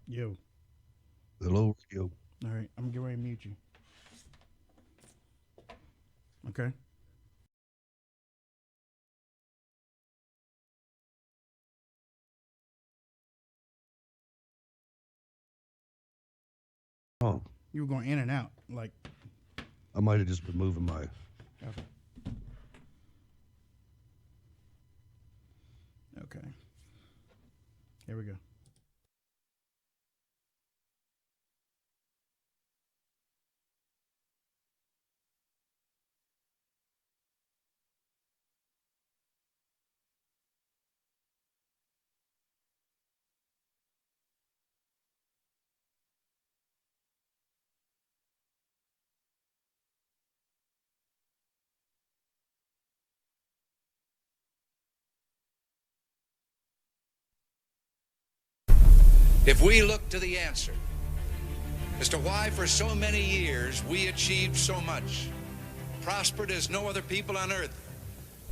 Yo. Hello, yo. All right. I'm getting ready to mute you. Okay. Oh, You were going in and out. Like, I might have just been moving my. okay. Okay. Here we go. If we look to the answer as to why for so many years we achieved so much, prospered as no other people on earth,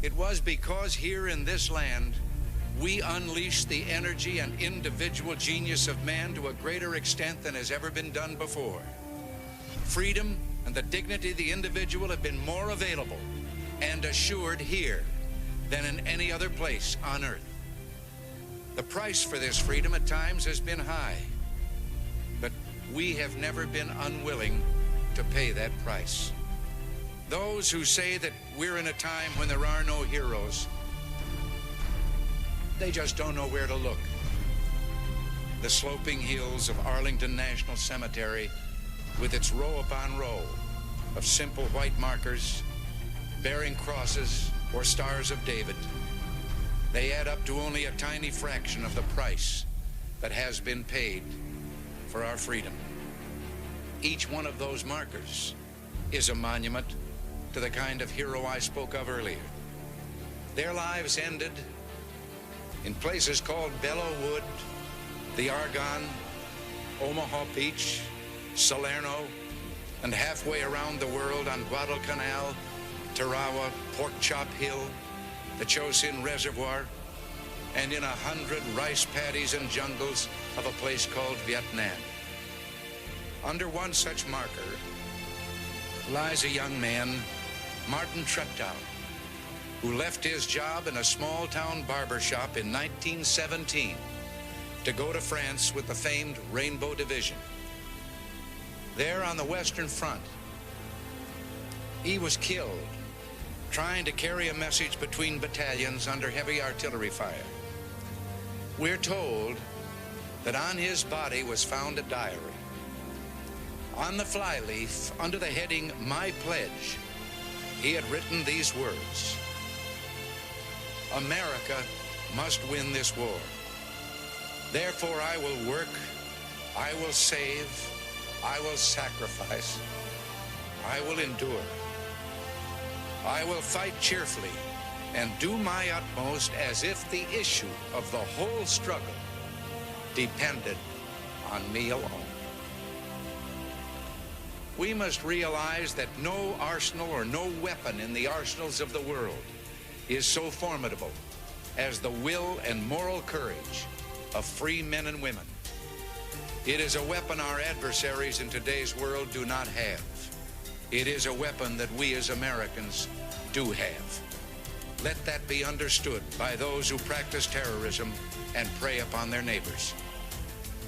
it was because here in this land we unleashed the energy and individual genius of man to a greater extent than has ever been done before. Freedom and the dignity of the individual have been more available and assured here than in any other place on earth. The price for this freedom at times has been high, but we have never been unwilling to pay that price. Those who say that we're in a time when there are no heroes, they just don't know where to look. The sloping hills of Arlington National Cemetery, with its row upon row of simple white markers bearing crosses or stars of David, they add up to only a tiny fraction of the price that has been paid for our freedom. Each one of those markers is a monument to the kind of hero I spoke of earlier. Their lives ended in places called Belleau Wood, the Argonne, Omaha Beach, Salerno, and halfway around the world on Guadalcanal, Tarawa, Pork Chop Hill, the Chosin Reservoir, and in 100 rice paddies and jungles of a place called Vietnam. Under one such marker lies a young man, Martin Treptow, who left his job in a small-town barber shop in 1917 to go to France with the famed Rainbow Division. There on the Western Front, he was killed trying to carry a message between battalions under heavy artillery fire. We're told that on his body was found a diary. On the flyleaf, under the heading, My Pledge, he had written these words: America must win this war. Therefore I will work, I will save, I will sacrifice, I will endure. I will fight cheerfully and do my utmost as if the issue of the whole struggle depended on me alone. We must realize that no arsenal or no weapon in the arsenals of the world is so formidable as the will and moral courage of free men and women. It is a weapon our adversaries in today's world do not have. It is a weapon that we as Americans do have. Let that be understood by those who practice terrorism and prey upon their neighbors.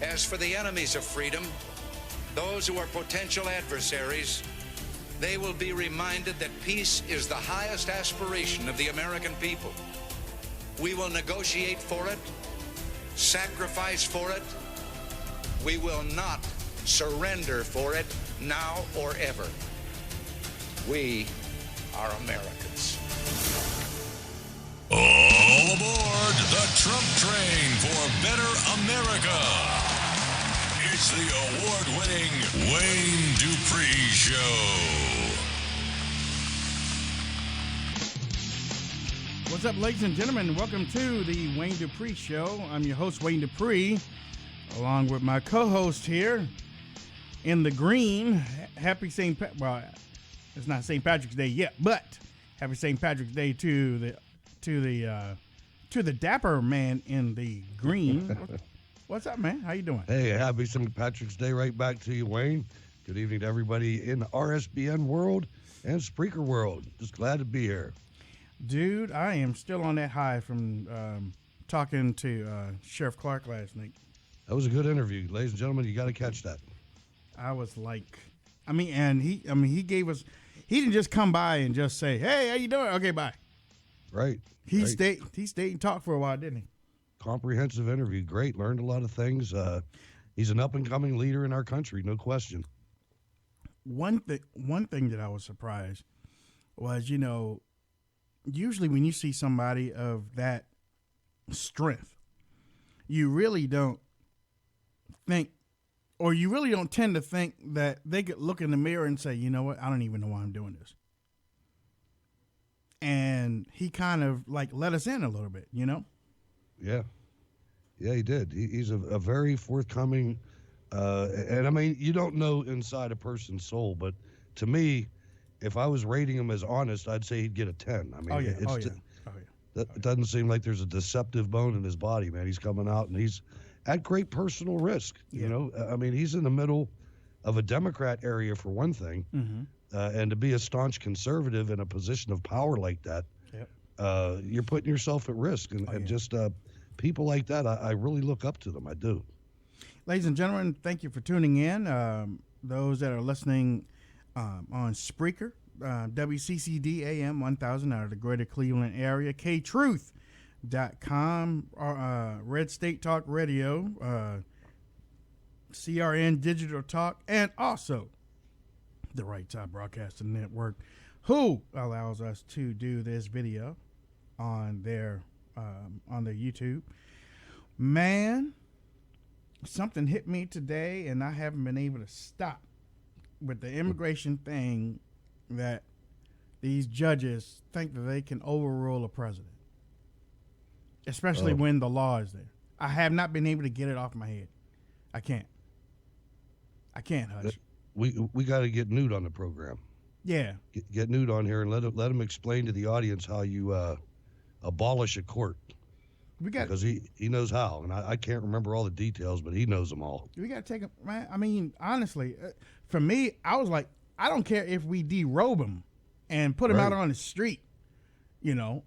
As for the enemies of freedom, those who are potential adversaries, they will be reminded that peace is the highest aspiration of the American people. We will negotiate for it, sacrifice for it. We will not surrender for it now or ever. We are Americans. All aboard the Trump train for better America. It's the award-winning Wayne Dupree Show. What's up, ladies and gentlemen? Welcome to the Wayne Dupree Show. I'm your host, Wayne Dupree, along with my co-host here in the green. Happy St. Well, it's not St. Patrick's Day yet, but happy St. Patrick's Day to the dapper man in the green. What's up, man? How you doing? Hey, happy St. Patrick's Day right back to you, Wayne. Good evening to everybody in the RSBN world and Spreaker world. Just glad to be here. Dude, I am still on that high from talking to Sheriff Clark last night. That was a good interview. Ladies and gentlemen, you got to catch that. I was like, he gave us, he didn't just come by and just say, hey, how you doing? Okay, bye. Right. He stayed and talked for a while, didn't he? Comprehensive interview. Great. Learned a lot of things. He's an up-and-coming leader in our country, no question. One thing that I was surprised was, usually when you see somebody of that strength, you really don't think, or you really don't tend to think that they could look in the mirror and say, you know what, I don't even know why I'm doing this. And he kind of like let us in a little bit, Yeah. Yeah, he did. He's a very forthcoming, and I mean, you don't know inside a person's soul, but to me, if I was rating him as honest, I'd say he'd get a 10. I mean, it doesn't seem like there's a deceptive bone in his body, man. He's coming out and he's at great personal risk. I mean, he's in the middle of a Democrat area for one thing, and to be a staunch conservative in a position of power like that, you're putting yourself at risk. And just people like that, I really look up to them. I do. Ladies and gentlemen, thank you for tuning in. Those that are listening on Spreaker, WCCD AM 1000 out of the greater Cleveland area, KTruth.com, Red State Talk Radio, CRN Digital Talk, and also the Right Side Broadcasting Network, who allows us to do this video on their YouTube. Man, something hit me today, and I haven't been able to stop with the immigration thing, that these judges think that they can overrule a president, especially when the law is there. I have not been able to get it off my head. I can't, Hutch. We got to get Newt on the program. Yeah. Get Newt on here and let him explain to the audience how you abolish a court. Because he knows how, and I can't remember all the details, but he knows them all. We got to take him, man. I mean, honestly, for me, I was like, I don't care if we derobe him and put him out on the street, but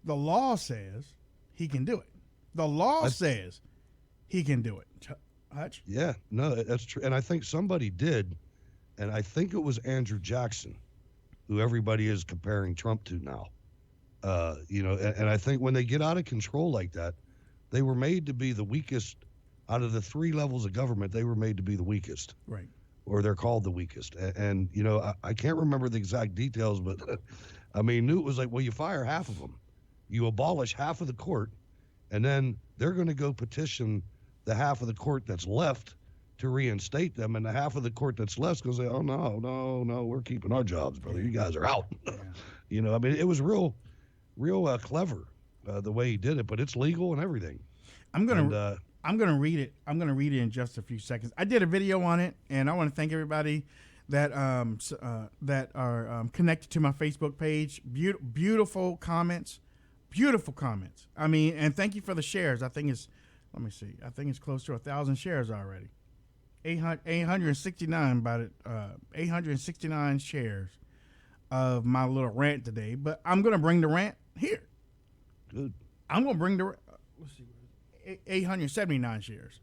the law says he can do it. The law says he can do it. Hutch? Yeah, no, that's true. And I think somebody did, and I think it was Andrew Jackson, who everybody is comparing Trump to now. And I think when they get out of control like that, they were made to be the weakest out of the three levels of government. They were made to be the weakest, right? Or they're called the weakest. And I can't remember the exact details, but I mean, Newt was like, well, you fire half of them, you abolish half of the court, and then they're going to go petition the half of the court that's left to reinstate them, and the half of the court that's left goes, oh no, we're keeping our jobs, brother. You guys are out. Yeah. I mean, it was real clever the way he did it, but it's legal and everything. I'm gonna read it. I'm gonna read it in just a few seconds. I did a video on it, and I want to thank everybody that are connected to my Facebook page. Beautiful comments. I mean, and thank you for the shares. I think it's close to 1,000 shares already. 869 about it. 869 shares of my little rant today. But I'm gonna bring the rant here. Good. I'm gonna bring the 879 shares.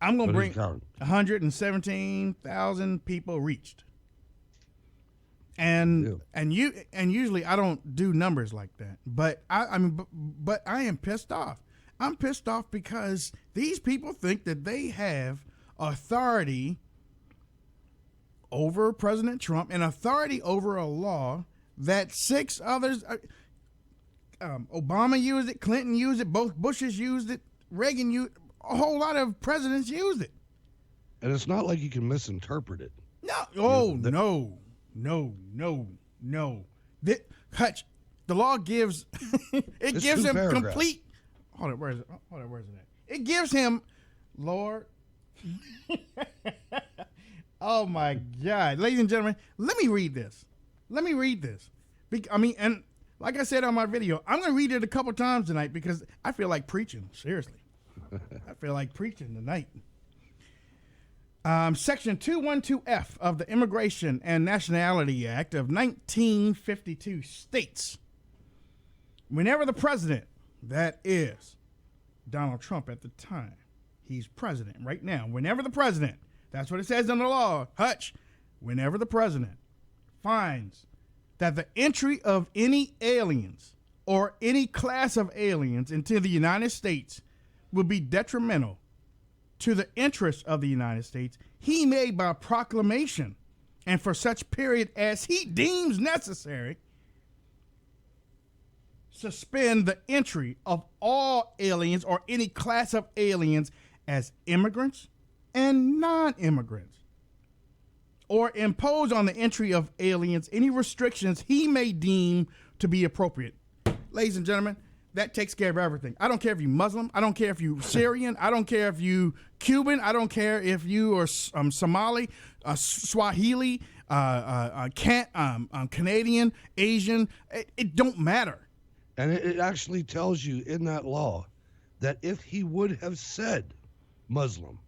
I'm gonna bring 117,000 people reached. And usually I don't do numbers like that. But I am pissed off. I'm pissed off because these people think that they have authority over President Trump and authority over a law that six others, Obama used it, Clinton used it, both Bushes used it, Reagan used it, a whole lot of presidents used it. And it's not like you can misinterpret it. No. Hutch, the law gives, it gives him complete, hold on, where is it at? It gives him, Lord, oh my God. Ladies and gentlemen, let me read this. And like I said on my video, I'm going to read it a couple times tonight because I feel like preaching. Seriously. I feel like preaching tonight. Section 212F of the Immigration and Nationality Act of 1952 states, whenever the president, that is Donald Trump at the time, he's president right now, whenever the president, that's what it says in the law, Hutch, whenever the president finds that the entry of any aliens or any class of aliens into the United States will be detrimental to the interests of the United States, he may by proclamation and for such period as he deems necessary suspend the entry of all aliens or any class of aliens as immigrants and non-immigrants, or impose on the entry of aliens any restrictions he may deem to be appropriate. Ladies and gentlemen, that takes care of everything. I don't care if you're Muslim. I don't care if you're Syrian. I don't care if you Cuban. I don't care if you are Somali, Swahili, Canadian, Asian. It don't matter. And it actually tells you in that law that if he would have said Muslim,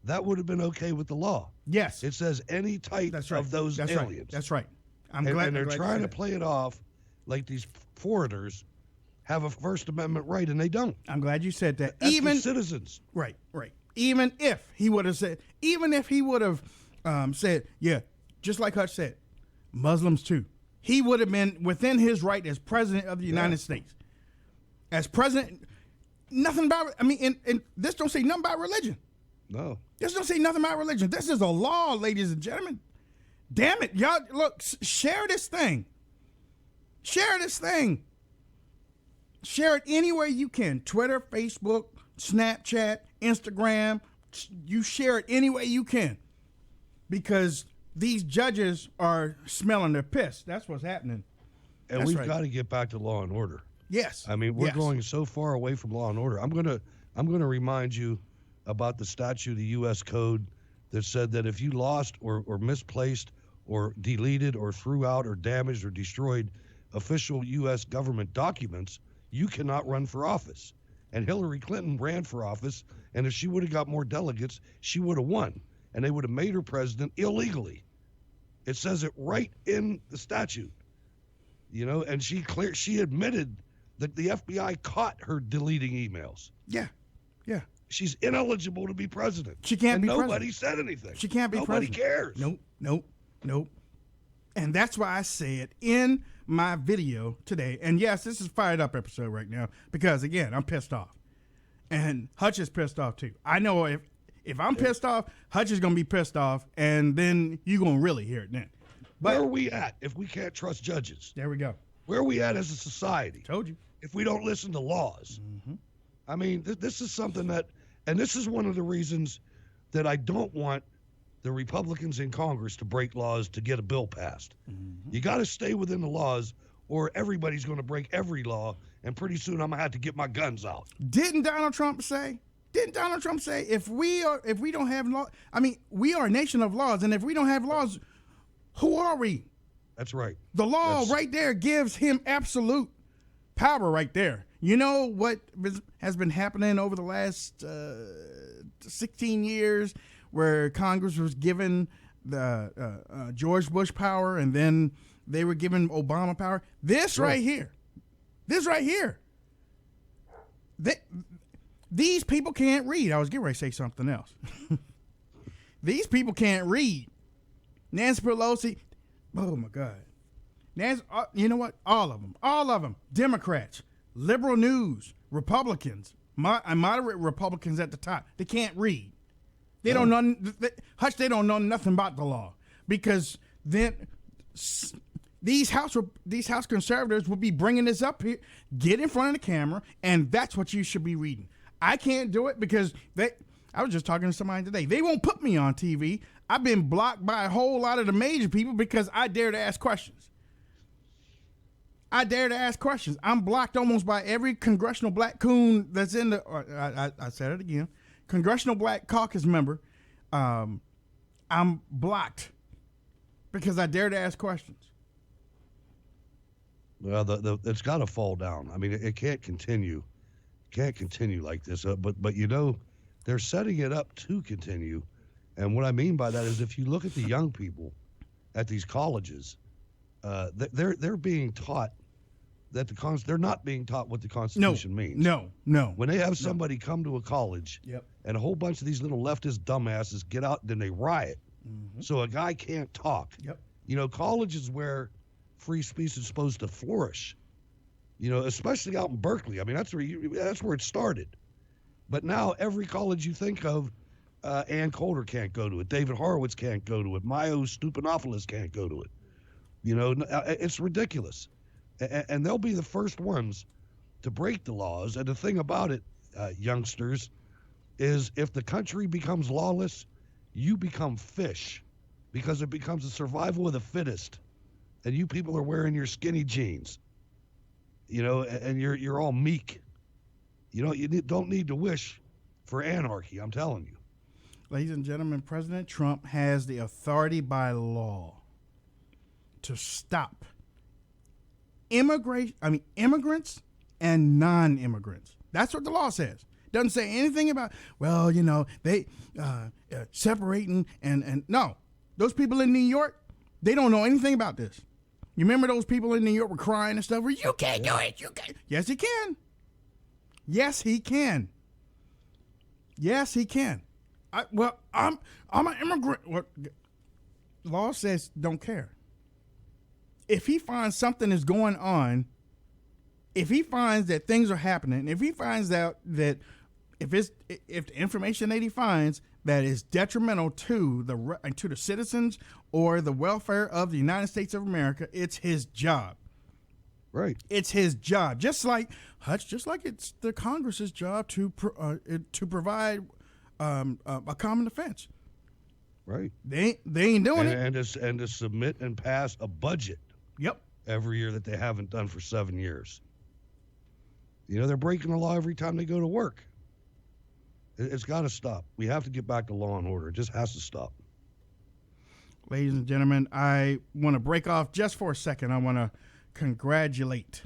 that would have been okay with the law. Yes. It says any type of those aliens. Right. That's right. And they're trying to play it off like these foreigners have a First Amendment right, and they don't. I'm glad you said that. That's even for citizens. Right. Even if he would have said, said, yeah, just like Hutch said, Muslims too. He would have been within his right as president of the United States. As president, nothing about, and this don't say nothing about religion. No. This don't say nothing about religion. This is a law, ladies and gentlemen. Damn it. Y'all, look, share this thing. Share this thing. Share it anywhere you can. Twitter, Facebook, Snapchat, Instagram. You share it any way you can. Because these judges are smelling their piss. That's what's happening. And we've got to get back to law and order. Yes. I mean, we're going so far away from law and order. I'm gonna remind you about the statute of the U.S. Code that said that if you lost or misplaced or deleted or threw out or damaged or destroyed official U.S. government documents, you cannot run for office. And Hillary Clinton ran for office, and if she would have got more delegates, she would have won, and they would have made her president illegally. It says it right in the statute, and she admitted that the FBI caught her deleting emails. Yeah. She's ineligible to be president. She can't be president. Nobody said anything. She can't be president. Nobody cares. Nope. And that's why I said in my video today, and yes, this is a fired up episode right now because, again, I'm pissed off. And Hutch is pissed off, too. I know if I'm pissed off, Hutch is going to be pissed off, and then you're going to really hear it then. But where are we at if we can't trust judges? There we go. Where are we at as a society? Told you. If we don't listen to laws. Mm-hmm. I mean, this is something that, and this is one of the reasons that I don't want the Republicans in Congress to break laws to get a bill passed. Mm-hmm. You got to stay within the laws, or everybody's going to break every law, and pretty soon I'm going to have to get my guns out. Didn't Donald Trump say if we don't have law, we are a nation of laws, and if we don't have laws, who are we? That's right. The law right there gives him absolute power right there. You know what has been happening over the last 16 years where Congress was given the George Bush power and then they were given Obama power? This right here. These people can't read. I was getting ready to say something else. These people can't read. Nancy Pelosi, oh my God. Nancy, you know what? All of them. Democrats, liberal news, Republicans, moderate Republicans at the top. They can't read. They don't know. They don't know nothing about the law because then these House conservatives will be bringing this up here. Get in front of the camera, and that's what you should be reading. I can't do it because I was just talking to somebody today. They won't put me on TV. I've been blocked by a whole lot of the major people because I dare to ask questions. I'm blocked almost by every congressional black coon that's in the, I said it again, Congressional Black Caucus member. I'm blocked because I dare to ask questions. Well, it's got to fall down. I mean, it can't continue. Can't continue like this. But they're setting it up to continue. And what I mean by that is, if you look at the young people at these colleges, they're being taught that they're not being taught what the Constitution means. No. When they have somebody come to a college, Yep. and a whole bunch of these little leftist dumbasses get out, then they riot. Mm-hmm. So a guy can't talk. Yep. College is where free speech is supposed to flourish. Especially out in Berkeley. I mean, that's where it started. But now every college you think of, Ann Coulter can't go to it. David Horowitz can't go to it. Mayo Stupinopoulos can't go to it. It's ridiculous. And they'll be the first ones to break the laws. And the thing about it, youngsters, is if the country becomes lawless, you become fish, because it becomes a survival of the fittest. And you people are wearing your skinny jeans, and you're all meek. You don't need to wish for anarchy, I'm telling you. Ladies and gentlemen, President Trump has the authority by law to stop immigrants and non-immigrants. That's what the law says. Doesn't say anything about, they separating and no. Those people in New York, they don't know anything about this. You remember those people in New York were crying and stuff? You can't do it. You can't. Yes, he can. Yes, he can. Yes, he can. I'm an immigrant. What? Law says don't care. If he finds something is going on, if he finds that things are happening, if he finds out that if the information that he finds that is detrimental to the citizens or the welfare of the United States of America, it's his job. Right. It's his job. Just like Hutch, just like it's the Congress's job to provide a common defense. Right. They ain't doing it. And to submit and pass a budget. Yep. Every year that they haven't done for 7 years. They're breaking the law every time they go to work. It's got to stop. We have to get back to law and order. It just has to stop. Ladies and gentlemen, I want to break off just for a second. I want to congratulate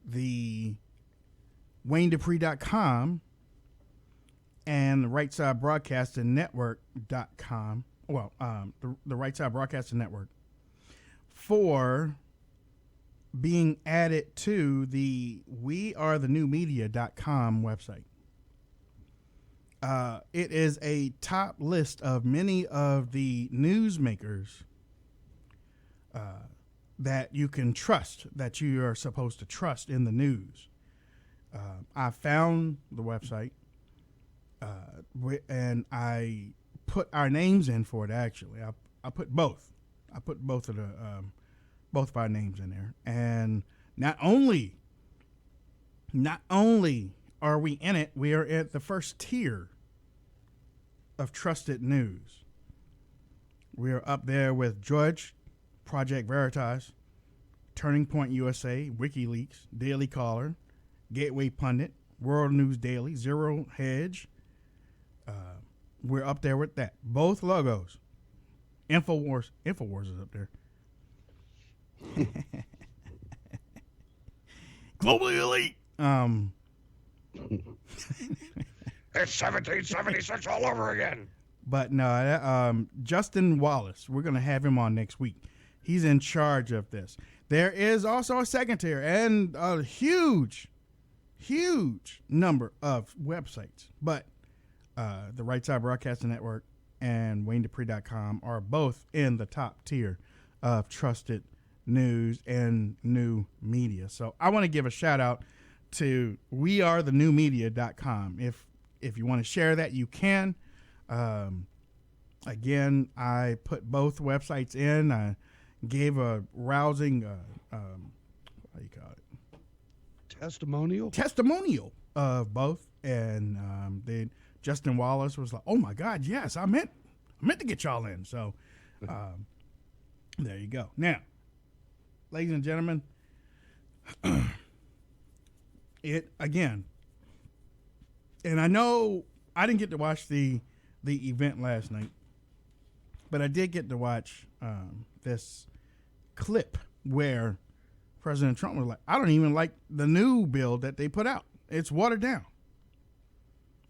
the WayneDupree.com and the Right Side Broadcasting Network.com. Well, the Right Side Broadcasting Network for being added to the WeAreTheNewMedia.com website. It is a top list of many of the newsmakers that you can trust, that you are supposed to trust in the news. I found the website, and I put our names in for it. Actually, I put both. I put both of our names in there, and not only are we in it, we are at the first tier of trusted news. We are up there with George, Project Veritas, Turning Point USA, WikiLeaks, Daily Caller, Gateway Pundit, World News Daily, Zero Hedge. We're up there with that. Both logos. Infowars is up there. Globally elite. It's 1776 all over again. But no, Justin Wallace, we're going to have him on next week. He's in charge of this. There is also a second tier and a huge number of websites. But the Right Side Broadcasting Network and WayneDupree.com are both in the top tier of trusted news and new media. So I want to give a shout out to WeAreTheNewMedia.com. If you want to share that, you can. Again, I put both websites in. I gave a rousing, how do you call it? Testimonial of both. And Justin Wallace was like, "Oh my God, yes, I meant to get y'all in." So there you go. Now, ladies and gentlemen, it again, and I know I didn't get to watch the event last night, But I did get to watch this clip where President Trump was like, I don't even like the new bill that they put out. It's watered down.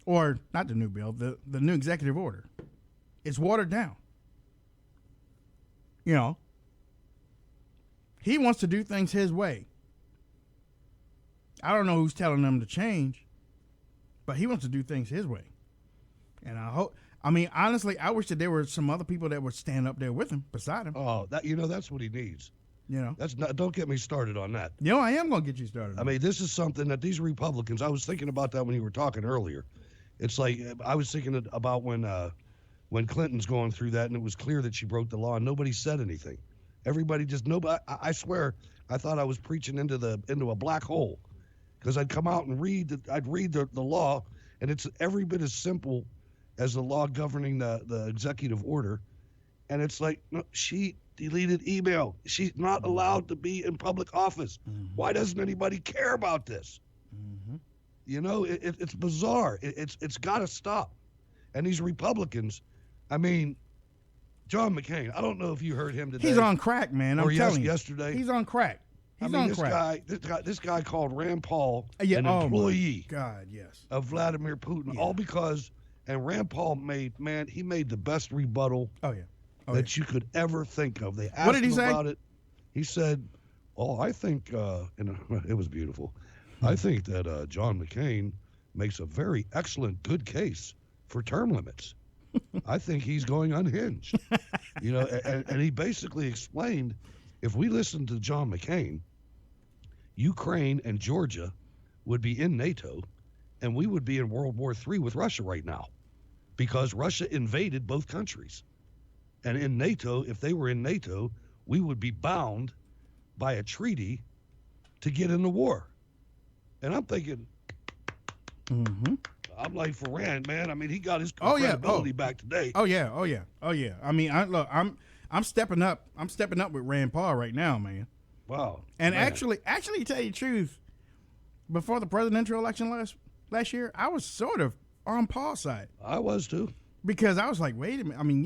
Or not the new bill, the new executive order. It's watered down. You know, he wants to do things his way. I don't know who's telling them to change, but he wants to do things his way. And honestly, I wish that there were some other people that would stand up there with him, beside him. Oh, that's what he needs. Don't get me started on that. I am going to get you started. I mean, this is something that these Republicans, I was thinking about that when you were talking earlier. It's like, I was thinking about when Clinton's going through that and it was clear that she broke the law and nobody said anything. Everybody I swear, I thought I was preaching into a black hole, because I'd come out and read the law, and it's every bit as simple as the law governing the executive order. And it's like, no, she deleted email. She's not allowed to be in public office. Mm-hmm. Why doesn't anybody care about this? Mm-hmm. It's bizarre. It's got to stop. And these Republicans, I mean, John McCain, I don't know if you heard him today. He's on crack, man. I'm telling you. Yesterday. He's on crack. He's on crack. This guy called Rand Paul an employee of Vladimir Putin, all because, and Rand Paul made the best rebuttal that you could ever think of. They asked him about it. He said, I think, it was beautiful. I think that John McCain makes a very excellent, good case for term limits. I think he's going unhinged. And he basically explained, if we listened to John McCain, Ukraine and Georgia would be in NATO, and we would be in World War III with Russia right now, because Russia invaded both countries. And in NATO, if they were in NATO, we would be bound by a treaty to get in the war. And I'm thinking, I'm like, for Rand, man. I mean, he got his credibility back today. Oh yeah. I mean, I'm stepping up. I'm stepping up with Rand Paul right now, man. Wow. And actually, to tell you the truth, before the presidential election last year, I was sort of on Paul's side. I was too. Because I was like, wait a minute. I mean,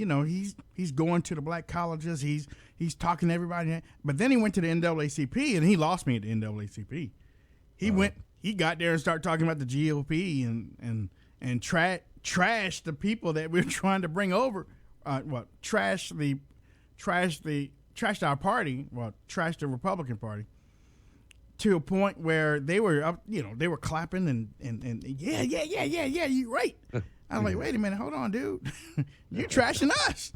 he's going to the black colleges. He's talking to everybody. But then he went to the NAACP, and he lost me at the NAACP. He got there and started talking about the GOP and trash the people that we're trying to bring over. Trash our party. Well, trash the Republican Party to a point where they were up. They were clapping and yeah, you're right. I'm like, wait a minute, hold on, dude, you're trashing us.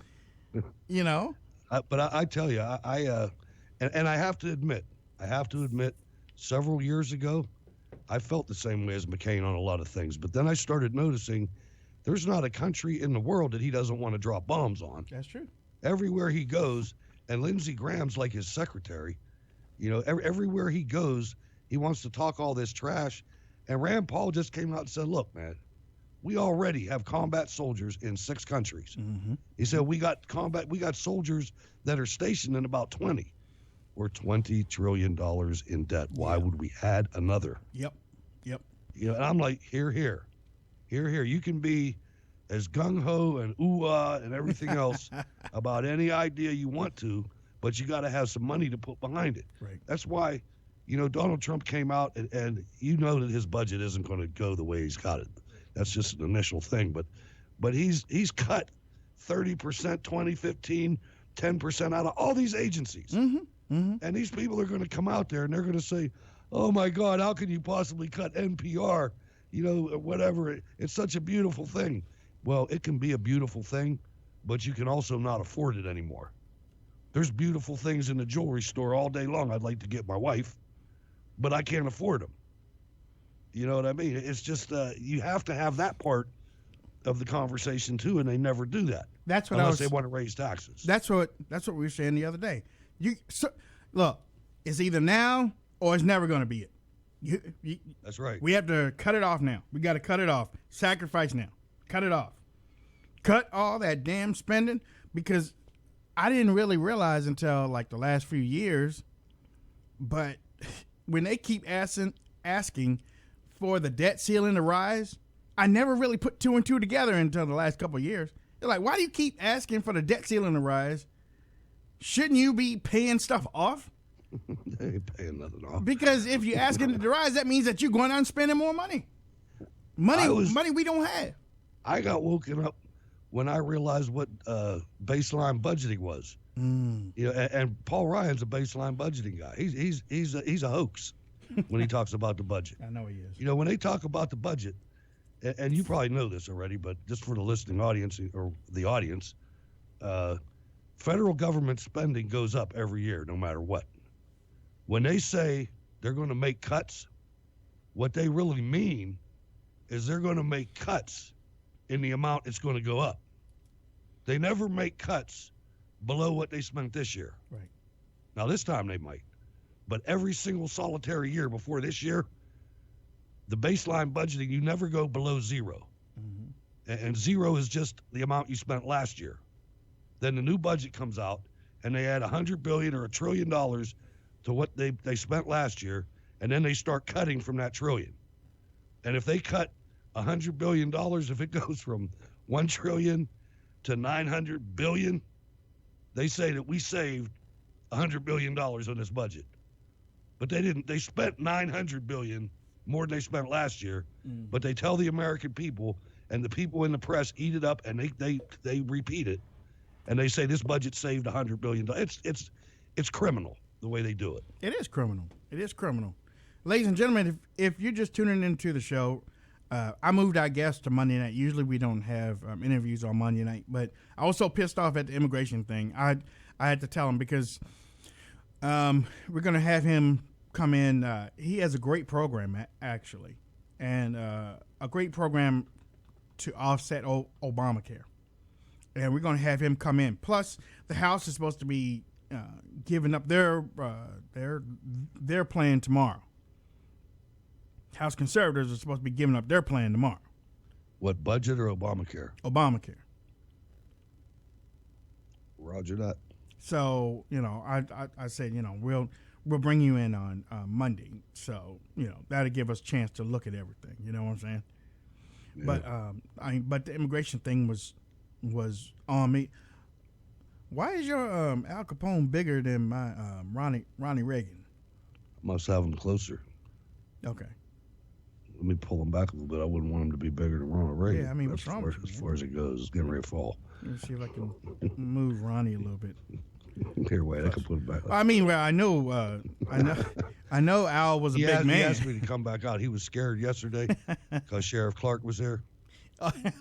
But I tell you, and I have to admit, several years ago, I felt the same way as McCain on a lot of things. But then I started noticing there's not a country in the world that he doesn't want to drop bombs on. That's true. Everywhere he goes, and Lindsey Graham's like his secretary. Everywhere he goes, he wants to talk all this trash. And Rand Paul just came out and said, look, man, we already have combat soldiers in 6 countries. Mm-hmm. He said, we got soldiers that are stationed in about 20. We're $20 trillion in debt. Why would we add another? Yep. And I'm like, here. You can be as gung-ho and ooh-ah and everything else about any idea you want to, but you got to have some money to put behind it. Right. That's why, Donald Trump came out, and that his budget isn't going to go the way he's got it. That's just an initial thing. But he's cut 30%, 20, 15, 10% out of all these agencies. Mm-hmm. Mm-hmm. And these people are going to come out there and they're going to say, oh my God, how can you possibly cut NPR? Whatever. It's such a beautiful thing. Well, it can be a beautiful thing, but you can also not afford it anymore. There's beautiful things in the jewelry store all day long I'd like to get my wife, but I can't afford them. You know what I mean? It's just you have to have that part of the conversation too, and they never do that. That's what unless they want to raise taxes. That's what we were saying the other day. Look, it's either now or it's never going to be it. That's right. We have to cut it off now. We got to cut it off. Sacrifice now. Cut it off. Cut all that damn spending, because I didn't really realize until like the last few years, but when they keep asking for the debt ceiling to rise, I never really put 2 and 2 together until the last couple of years. They're like, why do you keep asking for the debt ceiling to rise? Shouldn't you be paying stuff off? They ain't paying nothing off. Because if you're asking it to rise, that means that you're going out and spending more money. Money we don't have. I got woken up when I realized what baseline budgeting was. You know, and Paul Ryan's a baseline budgeting guy. He's a hoax when he talks about the budget. I know he is. You know, when they talk about the budget, and you probably know this already, but just for the listening audience or the audience, federal government spending goes up every year, no matter what. When they say they're going to make cuts, what they really mean is they're going to make cuts in the amount it's going to go up. They never make cuts below what they spent this year. Right. Now, this time they might. But every single solitary year before this year, the baseline budgeting, you never go below zero. Mm-hmm. And zero is just the amount you spent last year. Then the new budget comes out, and they add $100 billion or $1 trillion to what they spent last year, and then they start cutting from that trillion. And if they cut $100 billion, if it goes from $1 trillion to $900 billion, they say that we saved $100 billion on this budget. But they didn't. They spent $900 billion more than they spent last year. But they tell the American people, and the people in the press eat it up, and they repeat it, and they say this budget saved $100 billion. It's criminal the way they do it. It is criminal. It is criminal. Ladies and gentlemen, if you're just tuning into the show, I moved our guests to Monday night. Usually we don't have interviews on Monday night, but I was so pissed off at the immigration thing. I had to tell him because we're going to have him come in. He has a great program, actually, and a great program to offset Obamacare. And we're going to have him come in. Plus, the House is supposed to be giving up their plan tomorrow. House conservatives are supposed to be giving up their plan tomorrow. What, budget or Obamacare? Obamacare. Roger that. So, you know, I said, you know, we'll bring you in on Monday. So, you know, that'll give us a chance to look at everything. You know what I'm saying? Yeah. But the immigration thing was on me. Why is your Al Capone bigger than my Ronnie Reagan? Must have him closer. Okay. Let me pull him back a little bit. I wouldn't want him to be bigger than Ronald Reagan. Yeah, I mean, what's wrong with you, as far as it goes, it's getting ready to fall. Let me see if I can move Ronnie a little bit. Here, wait, I can put him back. I mean, well, I know Al was a big man. He asked me to come back out. He was scared yesterday because Sheriff Clark was there.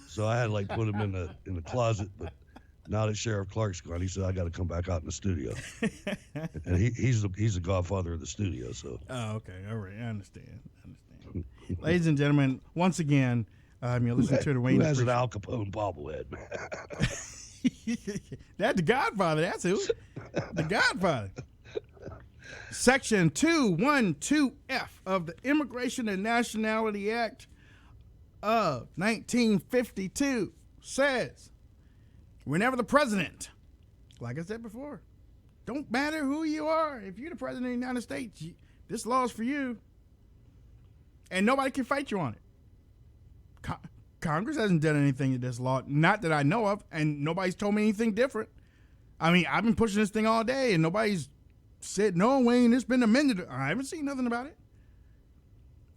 So I had to put him in the closet. But now that Sheriff Clark's gone, he said I got to come back out in the studio. And he's the godfather of the studio. So. Oh, okay, all right, I understand. Ladies and gentlemen, once again, you're listening to the Wayne. Who has an Al Capone bobblehead, man? That's the Godfather. That's who. The Godfather. Section 212F of the Immigration and Nationality Act of 1952 says, whenever the president, like I said before, don't matter who you are, if you're the president of the United States, this law's for you. And nobody can fight you on it. Congress hasn't done anything to this law, not that I know of, and nobody's told me anything different. I mean, I've been pushing this thing all day, and nobody's said, no, Wayne, it's been amended. I haven't seen nothing about it.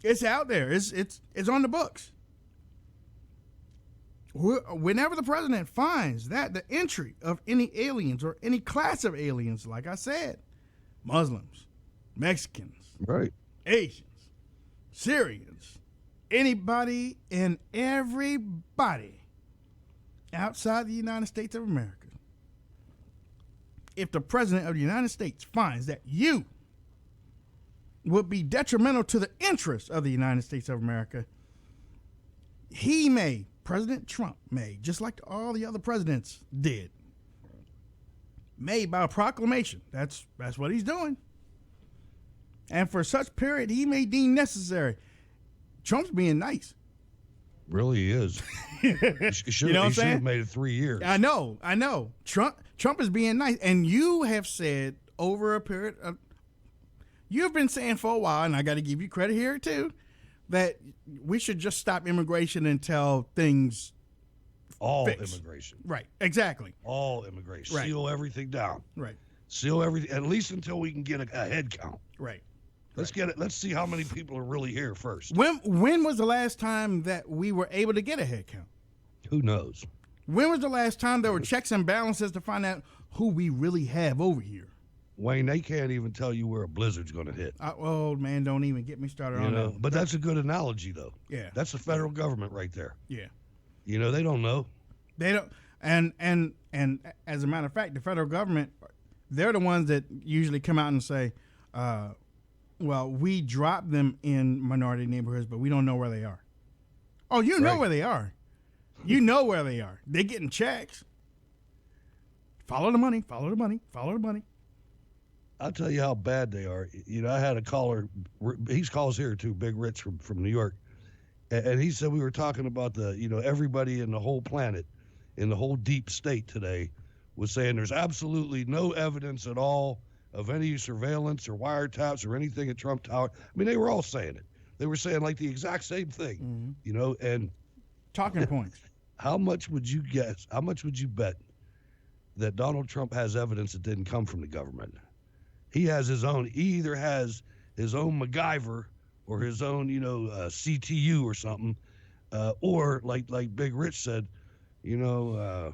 It's out there. It's on the books. Whenever the president finds that the entry of any aliens or any class of aliens, like I said, Muslims, Mexicans, right, Asians, Syrians, anybody and everybody outside the United States of America, if the president of the United States finds that you would be detrimental to the interests of the United States of America, President Trump may, just like all the other presidents did, made by a proclamation. That's what he's doing. And for such period he may deem necessary. Trump's being nice. Really he is. He should have made it 3 years. I know. Trump is being nice. And you have said over a period of, you've been saying for a while, and I got to give you credit here too, that we should just stop immigration until things all fix. immigration. Right. Exactly. All immigration. Right. Seal everything down. Right. Seal everything, at least until we can get a head count. Right. Let's get it. Let's see how many people are really here first. When was the last time that we were able to get a head count? Who knows? When was the last time there were checks and balances to find out who we really have over here? Wayne, they can't even tell you where a blizzard's going to hit. Oh, man, don't even get me started on that. But that's a good analogy, though. Yeah. That's the federal government right there. Yeah. They don't know. They don't. And as a matter of fact, the federal government, they're the ones that usually come out and say, well, we dropped them in minority neighborhoods, but we don't know where they are. Oh, you know where they are. You know where they are. They're getting checks. Follow the money. Follow the money. Follow the money. I'll tell you how bad they are. I had a caller. He calls here too, Big Rich from New York, and he said we were talking about everybody in the whole planet, in the whole deep state today, was saying there's absolutely no evidence at all of any surveillance or wiretaps or anything at Trump Tower. I mean, they were all saying it. They were saying like the exact same thing, and talking points. How much would you guess? How much would you bet that Donald Trump has evidence that didn't come from the government? He has his own. He either has his own MacGyver or his own, CTU or something, or like Big Rich said, Obama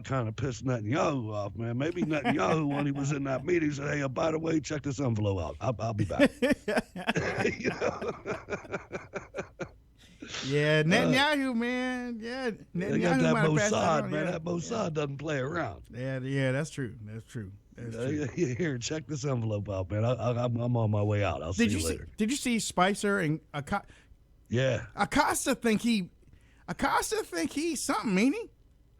kind of pissed Netanyahu off, man. Maybe Netanyahu, when he was in that meeting, said, "Hey, by the way, check this envelope out. I'll be back." Yeah, Netanyahu, man. Yeah, Netanyahu. They got that Mossad, man. Yeah. That Mossad doesn't play around. Yeah, that's true. That's true. Here, check this envelope out, man. I'm on my way out. I'll see you later. Did you see Spicer and Yeah. Acosta think he's something, ain't he?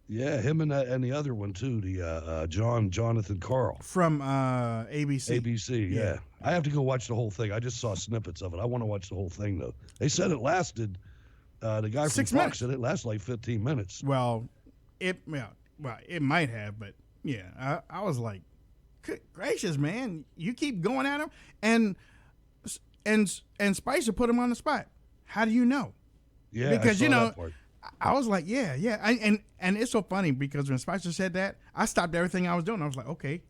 Yeah, him and the other one too, the Jonathan Carl from ABC. ABC, yeah. I have to go watch the whole thing. I just saw snippets of it. I want to watch the whole thing though. They said it lasted. The guy from 6 Fox minutes. said it lasted like 15 minutes. Well, it might have, but yeah, I was like, good gracious, man, you keep going at him, and Spicer put him on the spot. How do you know? Yeah, because I saw that part. I was like, yeah. And it's so funny because when Spicer said that, I stopped everything I was doing. I was like, okay,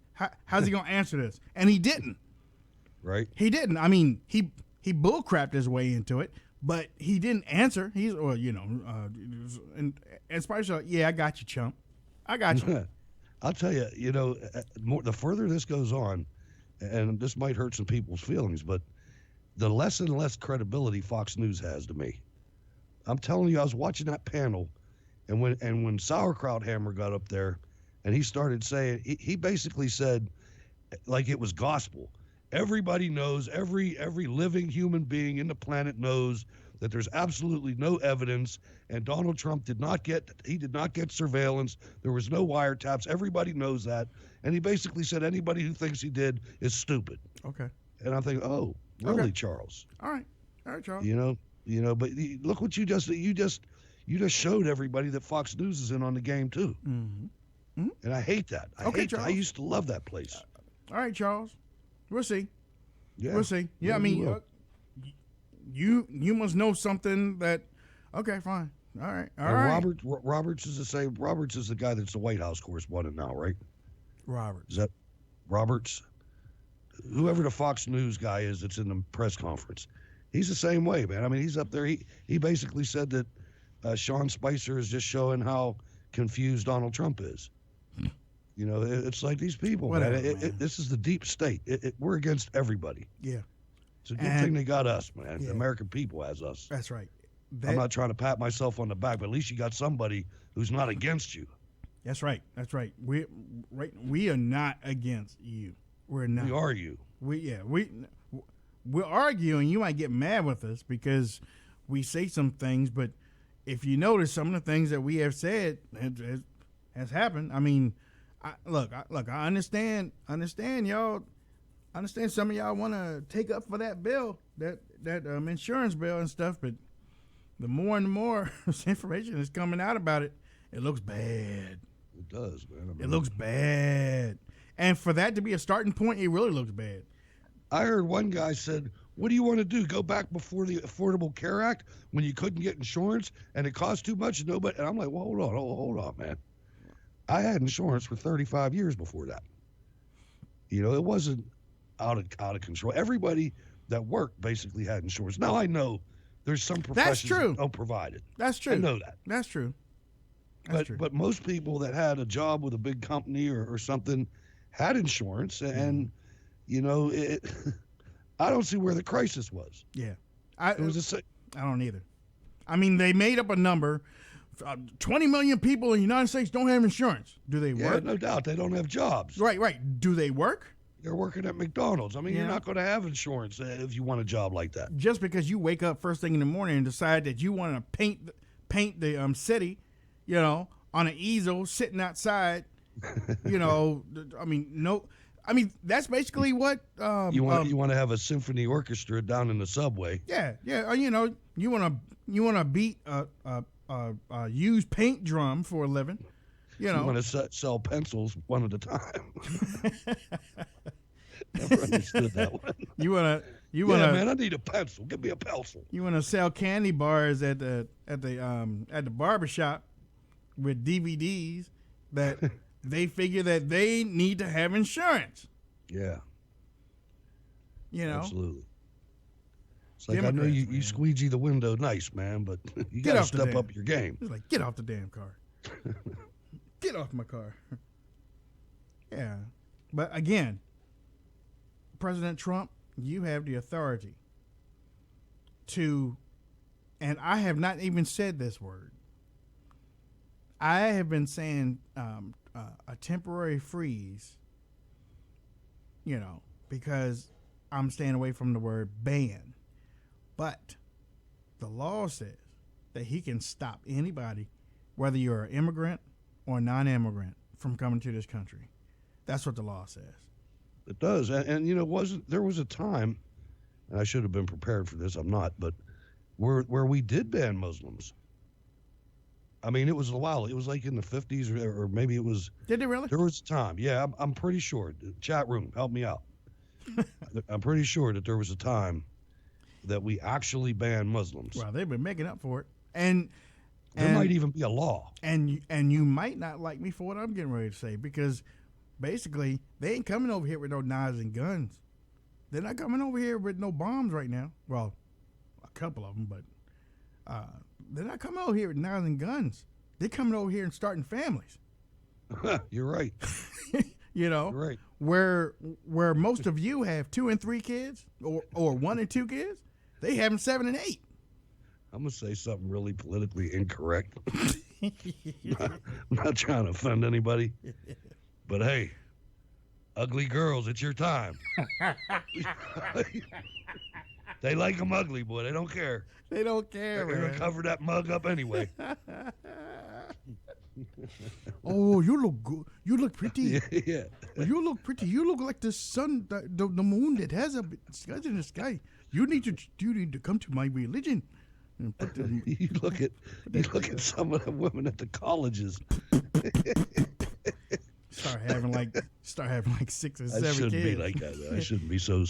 how's he gonna answer this? And he didn't. Right. He didn't. I mean, he bullcrapped his way into it, but he didn't answer. And Spicer's like, yeah, I got you, chump. I got you. I'll tell you, the further this goes on, and this might hurt some people's feelings, but the less and less credibility Fox News has to me. I'm telling you, I was watching that panel, and when Sauerkraut Hammer got up there, and he started saying, he basically said, like it was gospel. Everybody knows, every living human being in the planet knows that there's absolutely no evidence, and Donald Trump did not get surveillance. There was no wiretaps. Everybody knows that, and he basically said anybody who thinks he did is stupid. Okay. And I'm thinking, oh, really, Okay. Charles? All right, Charles. But look what you just showed everybody that Fox News is in on the game too. Mm-hmm. Mm-hmm. And I hate that. I hate that. I used to love that place. All right, Charles. We'll see. Yeah. We'll see. Yeah, I mean, you must know something that. Okay, fine. All right. All right. Roberts is the same. Roberts is the guy that's the White House correspondent now, right? Roberts. Is that Roberts? Whoever the Fox News guy is that's in the press conference, he's the same way, man. I mean, he's up there. He basically said that Sean Spicer is just showing how confused Donald Trump is. It's like these people, Whatever, man. This is the deep state. We're against everybody. Yeah. It's a good thing they got us, man. Yeah. The American people has us. That's right. I'm not trying to pat myself on the back, but at least you got somebody who's not against you. That's right. That's right. We are not against you. We're not. We are you. We're arguing. You might get mad with us because we say some things, but if you notice, some of the things that we have said has happened. I mean, I understand y'all. I understand some of y'all want to take up for that bill, that insurance bill and stuff, but the more and more information is coming out about it, it looks bad. It does, man. It looks bad. And for that to be a starting point, it really looks bad. I heard one guy said, What do you want to do? Go back before the Affordable Care Act when you couldn't get insurance and it cost too much and nobody? And I'm like, well, hold on, man. I had insurance for 35 years before that. You know, it wasn't out of control. Everybody that worked basically had insurance. Now I know there's some professions that don't provide it. That's true. I know that. That's true. But most people that had a job with a big company or something had insurance, and you know, I don't see where the crisis was. Yeah, I don't either. I mean, they made up a number. 20 million people in the United States don't have insurance. Do they work? No doubt. They don't have jobs. Right. Do they work? They're working at McDonald's. I mean, you're not going to have insurance if you want a job like that. Just because you wake up first thing in the morning and decide that you want to paint the city, you know, on an easel sitting outside, you know, I mean, that's basically what you want to have a symphony orchestra down in the subway. Yeah. You know, you want to beat a used paint drum for a living. You know, you want to sell pencils one at a time. Never understood that one. You want to, man, I need a pencil. Give me a pencil. You want to sell candy bars at the barbershop with DVDs that they figure that they need to have insurance. Yeah. You know? Absolutely. It's like, I know you squeegee the window nice, man, but you got to step up your game. It's like, get off the damn car. Get off my car. Yeah. But again, President Trump, you have the authority to, and I have not even said this word. I have been saying a temporary freeze, you know, because I'm staying away from the word ban. But the law says that he can stop anybody, whether you're an immigrant or a non-immigrant, from coming to this country. That's what the law says. It does. And you know, there was a time, and I should have been prepared for this, I'm not, but where we did ban Muslims. I mean, it was a while. It was like in the 50s or maybe it was. Did it really? There was a time. Yeah, I'm pretty sure. Chat room, help me out. I'm pretty sure that there was a time that we actually banned Muslims. Well, they've been making up for it. And there might even be a law. And you might not like me for what I'm getting ready to say, because basically they ain't coming over here with no knives and guns. They're not coming over here with no bombs right now. Well, a couple of them, but they're not coming over here with knives and guns. They're coming over here and starting families. You're right. You know, you're right. Where most of you have 2 and 3 kids, or 1 and 2 kids, they having 7 and 8. I'm gonna say something really politically incorrect. I'm not trying to offend anybody, but hey, ugly girls, it's your time. They like them ugly, boy. They don't care. They don't care, They're gonna cover that mug up anyway. Oh, you look good. You look pretty. Yeah. You look pretty. You look like the sun, the moon that has a stars in the sky. You need to come to my religion. And put you look at some of the women at the colleges. Start having like 6 or 7 kids. I shouldn't be like that. I shouldn't be so.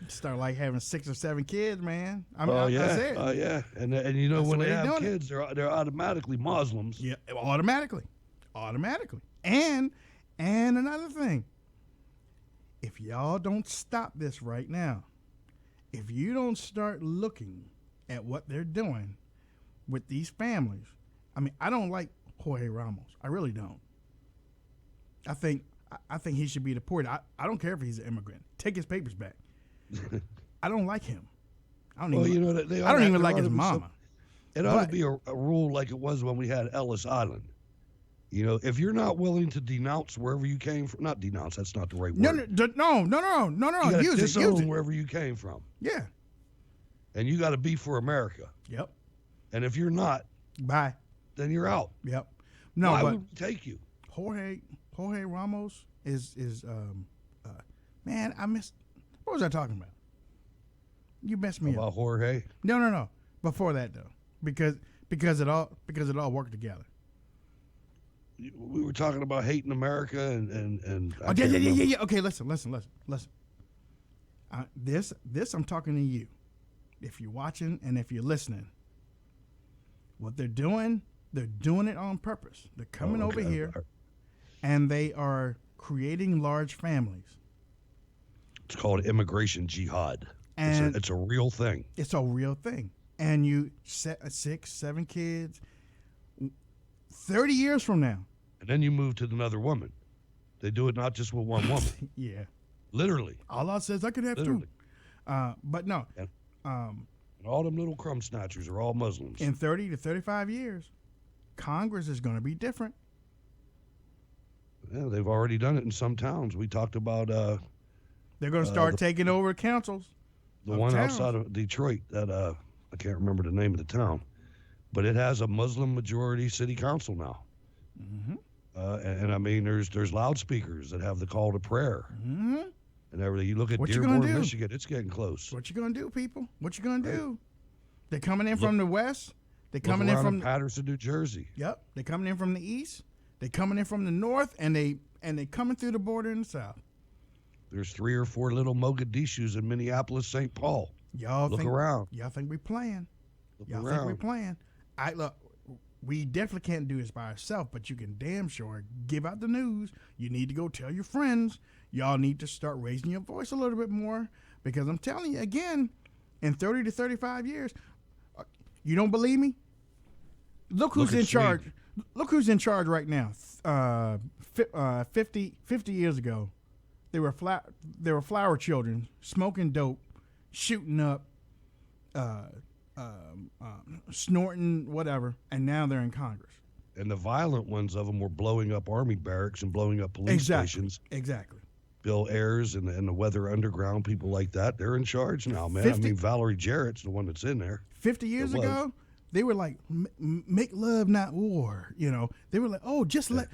Start like having 6 or 7 kids, man. Yeah. And you know, that's when they have kids, they're automatically Muslims. Yeah, automatically. And another thing, if y'all don't stop this right now, if you don't start looking at what they're doing with these families, I mean, I don't like Jorge Ramos. I really don't. I think he should be deported. I don't care if he's an immigrant. Take his papers back. I don't like him. I don't even like his mama. It ought to be a rule like it was when we had Ellis Island. You know, if you're not willing to denounce wherever you came from, not denounce, that's not the right word. No. Use it wherever you came from. Yeah. And you got to be for America. Yep. And if you're not, bye. Then you're out. Yep. No, Why but would we take you? Jorge Ramos is man, I missed. What was I talking about? You messed me up. About Jorge? No. Before that though, because it all worked together. We were talking about hating America and yeah. Okay, listen. This I'm talking to you. If you're watching and if you're listening, what they're doing it on purpose. They're coming over here, and they are creating large families. It's called immigration jihad. And it's a real thing. It's a real thing. And you set 6, 7 kids 30 years from now. And then you move to another woman. They do it not just with one woman. Yeah. Literally. Allah says I could have Literally. 2. But no. And all them little crumb snatchers are all Muslims. In 30 to 35 years, Congress is going to be different. Yeah, they've already done it in some towns. We talked about they're going to start taking over councils. The one towns. outside of Detroit that I can't remember the name of the town, but it has a Muslim majority city council now. Mm-hmm. And I mean, there's loudspeakers that have the call to prayer and everything. You look at What you Dearborn, gonna do? Michigan, it's getting close. What you going to do, people? What you going to do? They're coming in from the west. They're Look coming in around from Patterson, New Jersey. Yep. They're coming in from the east. They're coming in from the north, and they coming through the border in the south. There's 3 or 4 little Mogadishus in Minneapolis, St. Paul. Y'all Look think, around. Y'all think we playing? Look Y'all around. think we playing? Look. We definitely can't do this by ourselves, but you can damn sure give out the news. You need to go tell your friends. Y'all need to start raising your voice a little bit more, because I'm telling you again, in 30 to 35 years, you don't believe me? Look who's in charge. Look who's in charge right now. 50 years ago, they were flower children smoking dope, shooting up, snorting whatever, and now they're in Congress. And the violent ones of them were blowing up army barracks and blowing up police stations. Exactly. Bill Ayers and the Weather Underground, people like that, they're in charge now, man. 50 I mean, Valerie Jarrett's the one that's in there. 50 years ago, they were like, make love, not war. You know, they were like, oh, just let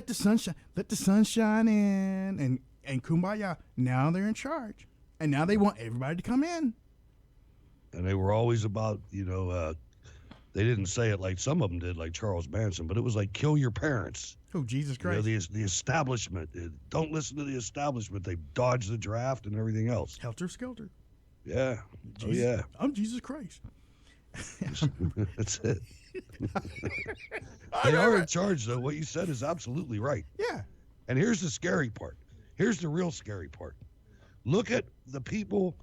the sun shine in, and kumbaya. Now they're in charge, and now they want everybody to come in. And they were always about, they didn't say it like some of them did, like Charles Manson, but it was like, kill your parents. Oh, Jesus Christ. The establishment. Don't listen to the establishment. They dodge the draft and everything else. Helter Skelter. Yeah. Jesus, yeah. I'm Jesus Christ. That's it. They are in charge, though. What you said is absolutely right. Yeah. And here's the scary part. Here's the real scary part. Look at the people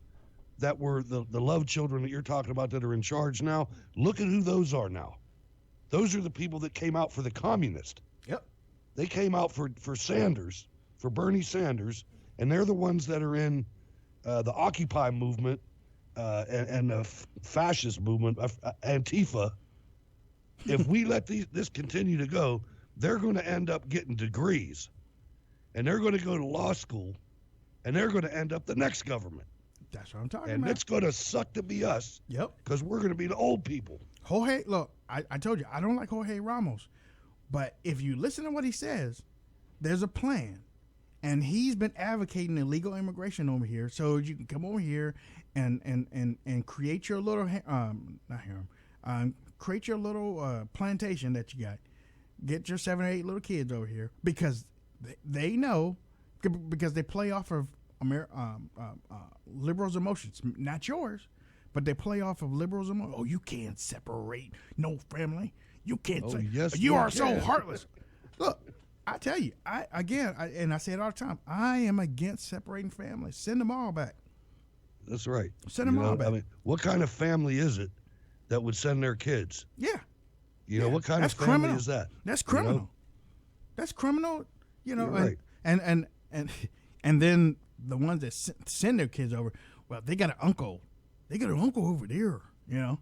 that were the love children that you're talking about that are in charge now. Look at who those are now. Those are the people that came out for the communist. Yep. They came out for Sanders, for Bernie Sanders, and they're the ones that are in the Occupy movement and the fascist movement, Antifa. If we let this continue to go, they're going to end up getting degrees, and they're going to go to law school, and they're going to end up the next government. That's what I'm talking And about. it's going to suck to be us. Yep. Because we're going to be the old people. Jorge, look, I told you, I don't like Jorge Ramos. But if you listen to what he says, there's a plan. And he's been advocating illegal immigration over here so you can come over here and create your little, create your little plantation that you got. Get your 7 or 8 little kids over here because they know, because they play off of liberals' emotions, not yours, but they play off of liberals' emotions. Oh, you can't separate no family. You can't say yes, you we are so can. heartless. Look, I tell you, and I say it all the time. I am against separating families. Send them all back. That's right. Send them all back. I mean, what kind of family is it that would send their kids? Yeah. You know, what kind That's of family criminal. is that? That's criminal. You know? That's criminal. You know, You're right. and then the ones that send their kids over, well, they got an uncle. They got an uncle over there. You know.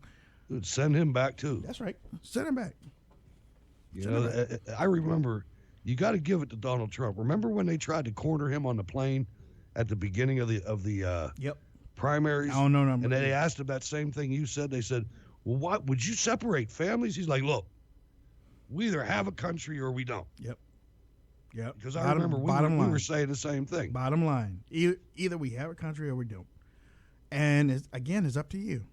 Dude, send him back too. That's right. Send him back. You know, I remember. You got to give it to Donald Trump. Remember when they tried to corner him on the plane at the beginning of the Yep. primaries? Oh no. And they asked him that same thing you said. They said, "Well, why would you separate families?" He's like, "Look, we either have a country or we don't." Yep. Because I remember we were saying the same thing. Bottom line, either we have a country or we don't. And it's up to you.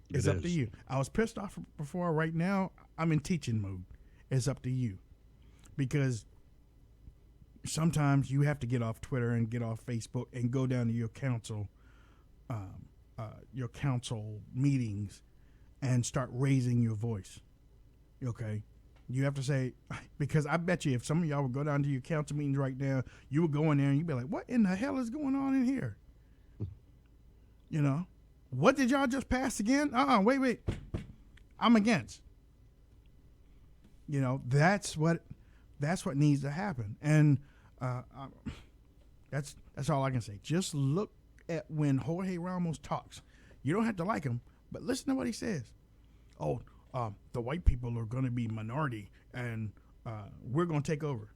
It's up to you. I was pissed off before. Right now, I'm in teaching mode. It's up to you. Because sometimes you have to get off Twitter and get off Facebook and go down to your council meetings and start raising your voice. Okay? You have to say, because I bet you if some of y'all would go down to your council meetings right now, you would go in there and you'd be like, what in the hell is going on in here? You know? What did y'all just pass again? Wait. I'm against. You know, that's what needs to happen. And that's all I can say. Just look at when Jorge Ramos talks. You don't have to like him, but listen to what he says. Oh, the white people are going to be minority, and we're going to take over.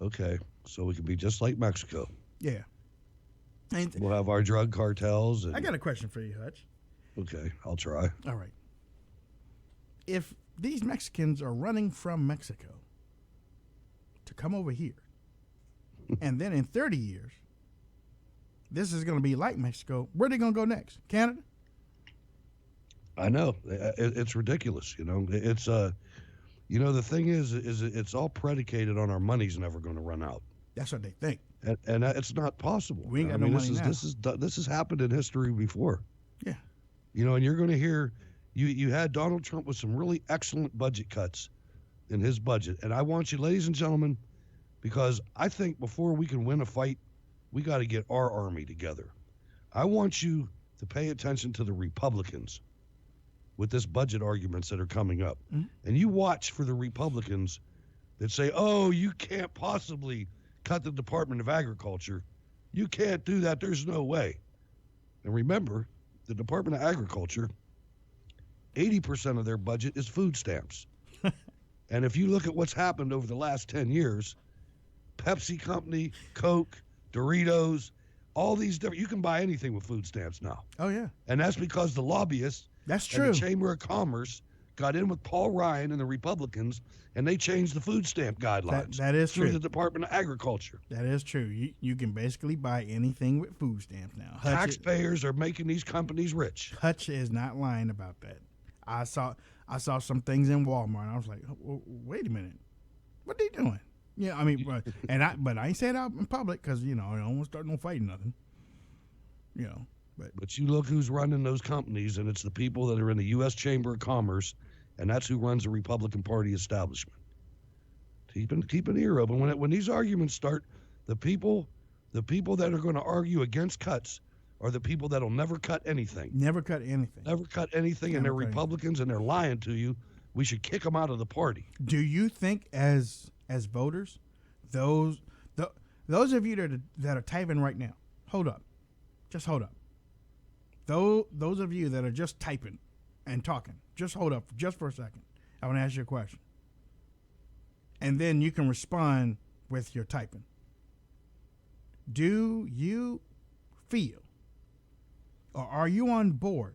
Okay, so we can be just like Mexico. Yeah. And we'll have our drug cartels. I got a question for you, Hutch. Okay, I'll try. All right. If these Mexicans are running from Mexico to come over here, and then in 30 years, this is going to be like Mexico, where are they going to go next? Canada? I know. It's ridiculous, you know. It's, you know, the thing is it's all predicated on our money's never going to run out. That's what they think. And it's not possible. We ain't got no money now. This has happened in history before. Yeah. You know, and you're going to hear, you had Donald Trump with some really excellent budget cuts in his budget. And I want you, ladies and gentlemen, because I think before we can win a fight, we got to get our army together. I want you to pay attention to the Republicans with this budget arguments that are coming up. Mm-hmm. And you watch for the Republicans that say, oh, you can't possibly cut the Department of Agriculture. You can't do that. There's no way. And remember, the Department of Agriculture, 80% of their budget is food stamps. And if you look at what's happened over the last 10 years, Pepsi Company, Coke, Doritos, all these different, you can buy anything with food stamps now. Oh, yeah. And that's because the lobbyists That's true. and the Chamber of Commerce got in with Paul Ryan and the Republicans, and they changed the food stamp guidelines. That is through true. the Department of Agriculture. That is true. You can basically buy anything with food stamps now. Taxpayers are making these companies rich. Hutch is not lying about that. I saw some things in Walmart, and I was like, wait a minute, what are they doing? Yeah, I mean, but I ain't say it out in public because, you know, I don't want to start no fighting nothing. You know, but you look who's running those companies, and it's the people that are in the U.S. Chamber of Commerce, and that's who runs the Republican Party establishment. Keep an ear open. When these arguments start, the people that are going to argue against cuts are the people that'll never cut anything. Never cut anything. Never cut anything, and they're Republicans, and they're lying to you. We should kick them out of the party. Do you think, as voters, those of you that are typing right now, hold up. Just hold up. Those of you that are just typing and talking, just hold up just for a second. I want to ask you a question. And then you can respond with your typing. Do you feel, or are you on board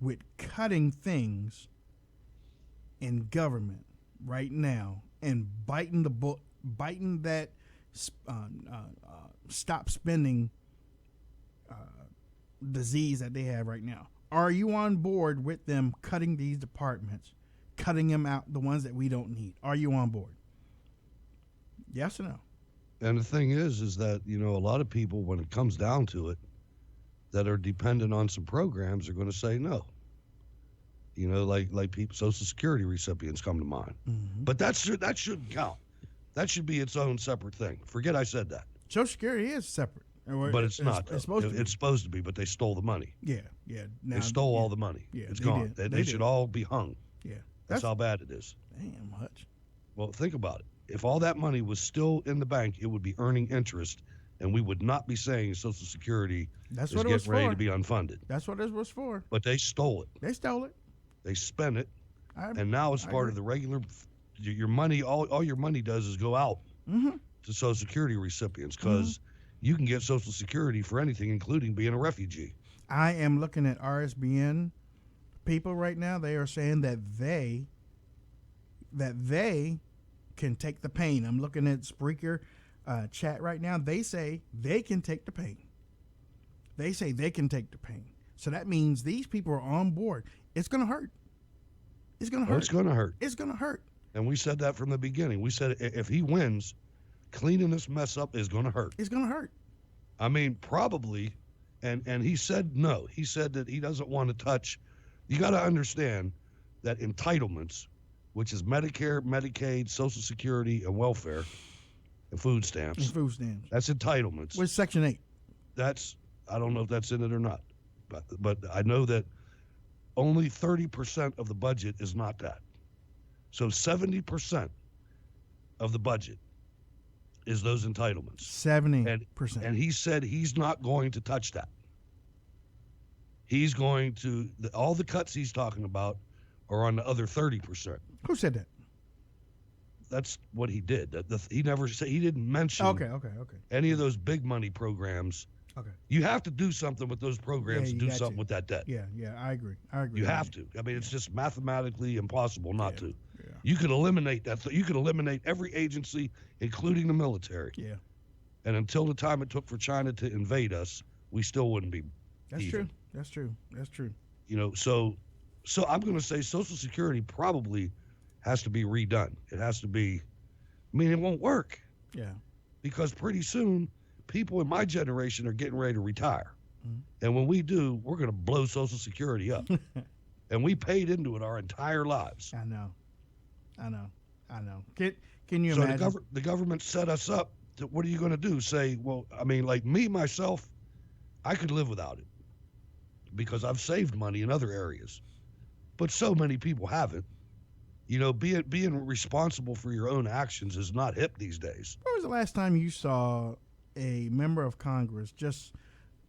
with cutting things in government right now and biting that stop spending disease that they have right now? Are you on board with them cutting these departments, cutting them out, the ones that we don't need? Are you on board? Yes or no? And the thing is that, you know, a lot of people, when it comes down to it, that are dependent on some programs are going to say no. You know, like people, Social Security recipients come to mind. Mm-hmm. But that shouldn't count. That should be its own separate thing. Forget I said that. Social Security is separate. But it's not. It's supposed to be, but they stole the money. Yeah. Now, they stole all the money. Yeah, it's gone. They should all be hung. Yeah. That's how bad it is. Damn, Hutch. Well, think about it. If all that money was still in the bank, it would be earning interest, and we would not be saying Social Security is getting ready to be unfunded. That's what it was for. But they stole it. They stole it. They spent it, and now it's part of the regular. Your money, all your money does is go out to Social Security recipients because you can get Social Security for anything, including being a refugee. I am looking at RSBN people right now. They are saying that they can take the pain. I'm looking at Spreaker chat right now. They say they can take the pain. They say they can take the pain. So that means these people are on board. It's going to hurt. It's going to hurt. It's going to hurt. It's going to hurt. And we said that from the beginning. We said if he wins, cleaning this mess up is going to hurt. It's going to hurt. I mean, probably, and he said no. He said that he doesn't want to touch. You got to understand that entitlements, which is Medicare, Medicaid, Social Security, and welfare, and food stamps. And food stamps. That's entitlements. Where's Section 8? I don't know if that's in it or not, but I know that only 30% of the budget is not that. So 70% of the budget is those entitlements. 70%. And he said he's not going to touch that. He's going to, all the cuts he's talking about are on the other 30%. Who said that? That's what he did. He never said, he didn't mention Okay. any of those big money programs. Okay. You have to do something with those programs Yeah, to you do got something to. with that debt. Yeah, I agree. You have to. I mean, it's just mathematically impossible not to. Yeah. You could eliminate that. You could eliminate every agency, including the military. Yeah. And until the time it took for China to invade us, we still wouldn't be. That's even. true. That's true. You know, so I'm going to say Social Security probably has to be redone. It has to be. I mean, it won't work. Yeah. Because pretty soon, people in my generation are getting ready to retire. Mm-hmm. And when we do, we're going to blow Social Security up. And we paid into it our entire lives. I know. Can you imagine? So the government set us up. What are you going to do? Say, well, I mean, like me, myself, I could live without it because I've saved money in other areas. But so many people haven't. You know, being responsible for your own actions is not hip these days. When was the last time you saw a member of Congress just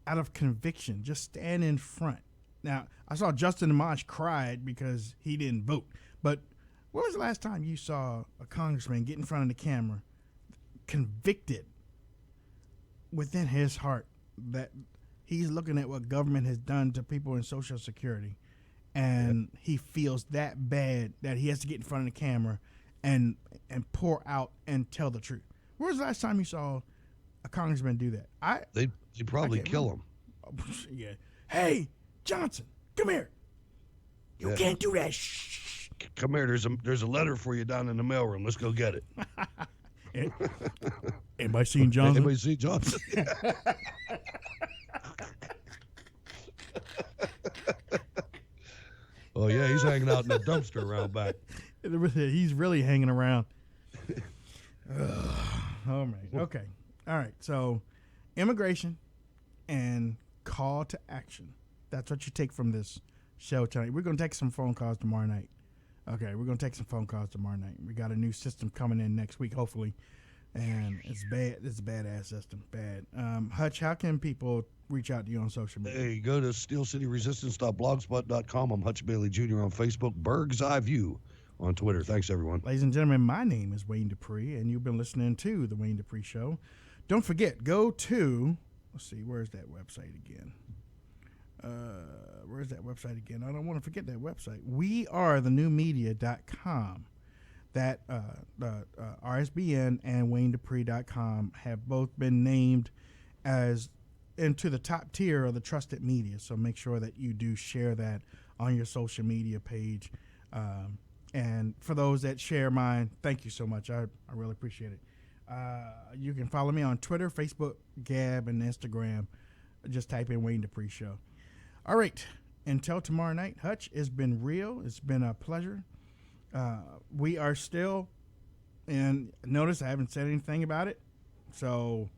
out of conviction, just stand in front? Now, I saw Justin Amash cried because he didn't vote. But when was the last time you saw a congressman get in front of the camera, convicted within his heart that he's looking at what government has done to people in Social Security, and he feels that bad that he has to get in front of the camera and pour out and tell the truth? When was the last time you saw a congressman do that? They probably kill him. Yeah. Hey, Johnson, come here. You can't do that. Shh. Come here. There's a letter for you down in the mailroom. Let's go get it. Anybody seen Johnson? Anybody see Johnson? Oh yeah, he's hanging out in the dumpster around back. He's really hanging around. Oh man. Okay. All right. So, immigration and call to action. That's what you take from this show tonight. We're going to take some phone calls tomorrow night. Okay, we're going to take some phone calls tomorrow night. We got a new system coming in next week, hopefully. And it's bad. It's a badass system. Bad. Hutch, how can people reach out to you on social media? Hey, go to steelcityresistance.blogspot.com. I'm Hutch Bailey Jr. on Facebook. Berg's Eye View on Twitter. Thanks, everyone. Ladies and gentlemen, my name is Wayne Dupree, and you've been listening to The Wayne Dupree Show. Don't forget, go to, let's see, where's that website again? Where's that website again? I don't want to forget that website. wearethenewmedia.com. That RSBN and WayneDupree.com have both been named as into the top tier of the trusted media. So make sure that you do share that on your social media page. And for those that share mine, thank you so much. I really appreciate it. You can follow me on Twitter, Facebook, Gab, and Instagram. Just type in Wayne Dupree Show. All right. Until tomorrow night, Hutch, it's been real. It's been a pleasure. We are still, and notice I haven't said anything about it. So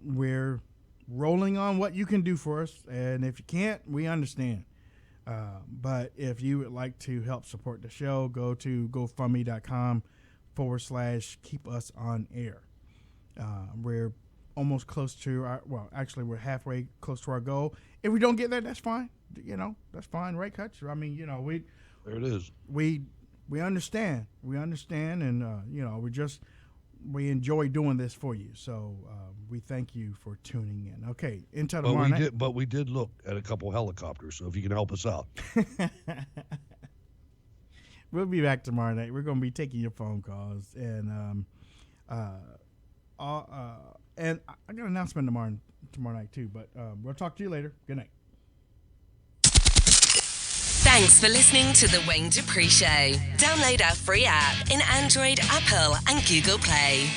we're rolling on what you can do for us. And if you can't, we understand. But if you would like to help support the show, go to GoFundMe.com/keep us on air. We're almost close to we're halfway close to our goal. If we don't get there, that's fine. That's fine, right, Hutch? I mean, there it is. We understand. And we enjoy doing this for you. So we thank you for tuning in. Okay, until tomorrow night. But we did look at a couple helicopters, so if you can help us out. We'll be back tomorrow night. We're going to be taking your phone calls, and and I got an announcement tomorrow night too. But we'll talk to you later. Good night. Thanks for listening to The Wayne Dupree Show. Download our free app in Android, Apple, and Google Play.